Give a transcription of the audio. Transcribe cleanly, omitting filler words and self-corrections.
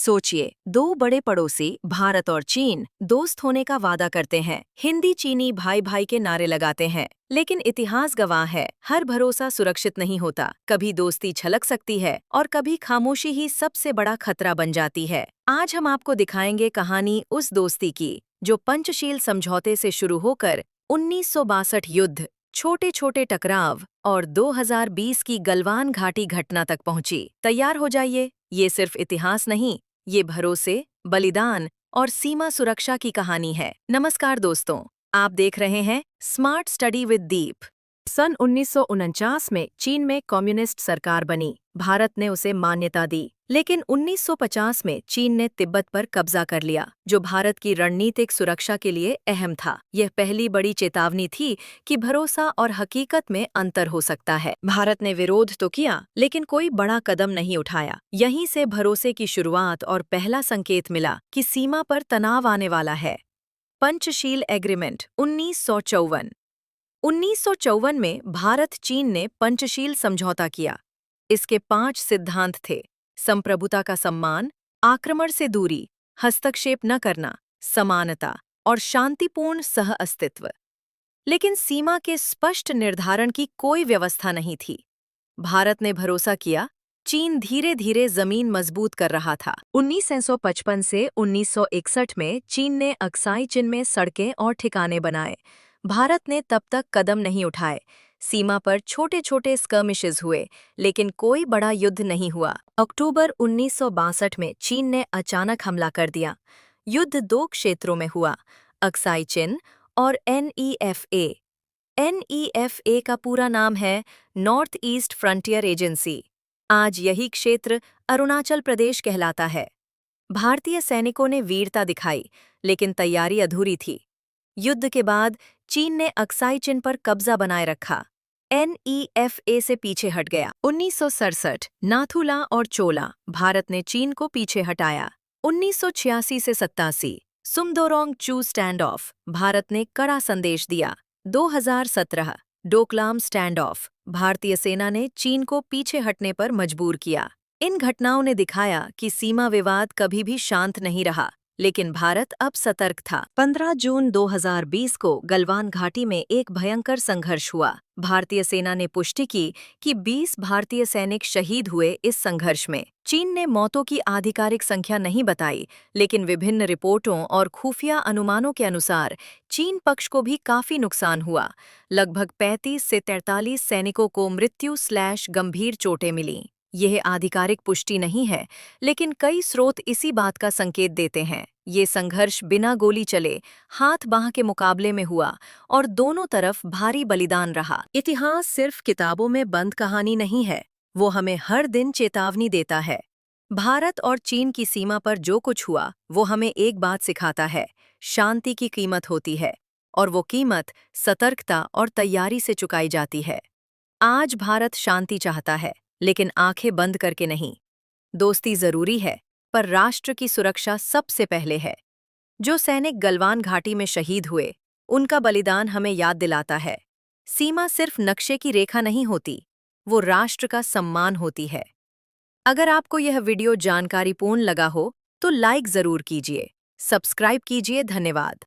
सोचिए, दो बड़े पड़ोसी भारत और चीन दोस्त होने का वादा करते हैं। हिंदी चीनी भाई भाई के नारे लगाते हैं। लेकिन इतिहास गवाह है, हर भरोसा सुरक्षित नहीं होता। कभी दोस्ती छलक सकती है और कभी खामोशी ही सबसे बड़ा खतरा बन जाती है। आज हम आपको दिखाएंगे कहानी उस दोस्ती की जो पंचशील समझौते से शुरू होकर 1962 युद्ध, छोटे छोटे टकराव और 2020 की गलवान घाटी घटना तक पहुंची। तैयार हो जाइए, ये सिर्फ इतिहास नहीं, ये भरोसे, बलिदान और सीमा सुरक्षा की कहानी है। नमस्कार दोस्तों, आप देख रहे हैं स्मार्ट स्टडी विद दीप। सन 1949 में चीन में कम्युनिस्ट सरकार बनी। भारत ने उसे मान्यता दी, लेकिन 1950 में चीन ने तिब्बत पर कब्जा कर लिया, जो भारत की रणनीतिक सुरक्षा के लिए अहम था। यह पहली बड़ी चेतावनी थी कि भरोसा और हकीकत में अंतर हो सकता है। भारत ने विरोध तो किया, लेकिन कोई बड़ा कदम नहीं उठाया। यहीं से भरोसे की शुरुआत और पहला संकेत मिला कि सीमा पर तनाव आने वाला है। पंचशील एग्रीमेंट 1954। 1954 में भारत चीन ने पंचशील समझौता किया। इसके 5 सिद्धांत थे: संप्रभुता का सम्मान, आक्रमण से दूरी, हस्तक्षेप न करना, समानता और शांतिपूर्ण सह-अस्तित्व। लेकिन सीमा के स्पष्ट निर्धारण की कोई व्यवस्था नहीं थी। भारत ने भरोसा किया, चीन धीरे धीरे जमीन मजबूत कर रहा था। 1955 से 1961 में चीन ने अक्साई चिन में सड़कें और ठिकाने बनाए। भारत ने तब तक कदम नहीं उठाए। सीमा पर छोटे छोटे स्कर्मिशेस हुए, लेकिन कोई बड़ा युद्ध नहीं हुआ। अक्टूबर 1962 में चीन ने अचानक हमला कर दिया। युद्ध 2 क्षेत्रों में हुआ, अक्साई चिन और NEFA। NEFA का पूरा नाम है नॉर्थ ईस्ट फ्रंटियर एजेंसी। आज यही क्षेत्र अरुणाचल प्रदेश कहलाता है। भारतीय सैनिकों ने वीरता दिखाई, लेकिन तैयारी अधूरी थी। युद्ध के बाद चीन ने अक्साई चिन पर कब्जा बनाए रखा। NEFA से पीछे हट गया। 1967 नाथुला और चोला, भारत ने चीन को पीछे हटाया। 1986 से 87 सुमदोरोंग चू स्टैंड ऑफ, भारत ने कड़ा संदेश दिया। 2017 डोकलाम स्टैंड ऑफ, भारतीय सेना ने चीन को पीछे हटने पर मजबूर किया। इन घटनाओं ने दिखाया कि सीमा विवाद कभी भी शांत नहीं रहा, लेकिन भारत अब सतर्क था। 15 जून 2020 को गलवान घाटी में एक भयंकर संघर्ष हुआ। भारतीय सेना ने पुष्टि की कि 20 भारतीय सैनिक शहीद हुए इस संघर्ष में। चीन ने मौतों की आधिकारिक संख्या नहीं बताई, लेकिन विभिन्न रिपोर्टों और खुफिया अनुमानों के अनुसार चीन पक्ष को भी काफी नुकसान हुआ। लगभग 35 से 43 सैनिकों को मृत्यु/गंभीर चोटें मिलीं। यह आधिकारिक पुष्टि नहीं है, लेकिन कई स्रोत इसी बात का संकेत देते हैं। ये संघर्ष बिना गोली चले हाथ बांह के मुकाबले में हुआ और दोनों तरफ भारी बलिदान रहा। इतिहास सिर्फ किताबों में बंद कहानी नहीं है, वो हमें हर दिन चेतावनी देता है। भारत और चीन की सीमा पर जो कुछ हुआ, वो हमें एक बात सिखाता है: शांति की कीमत होती है, और वो कीमत सतर्कता और तैयारी से चुकाई जाती है। आज भारत शांति चाहता है, लेकिन आंखें बंद करके नहीं। दोस्ती जरूरी है, पर राष्ट्र की सुरक्षा सबसे पहले है। जो सैनिक गलवान घाटी में शहीद हुए, उनका बलिदान हमें याद दिलाता है, सीमा सिर्फ नक्शे की रेखा नहीं होती, वो राष्ट्र का सम्मान होती है। अगर आपको यह वीडियो जानकारीपूर्ण लगा हो, तो लाइक जरूर कीजिए, सब्सक्राइब कीजिए। धन्यवाद।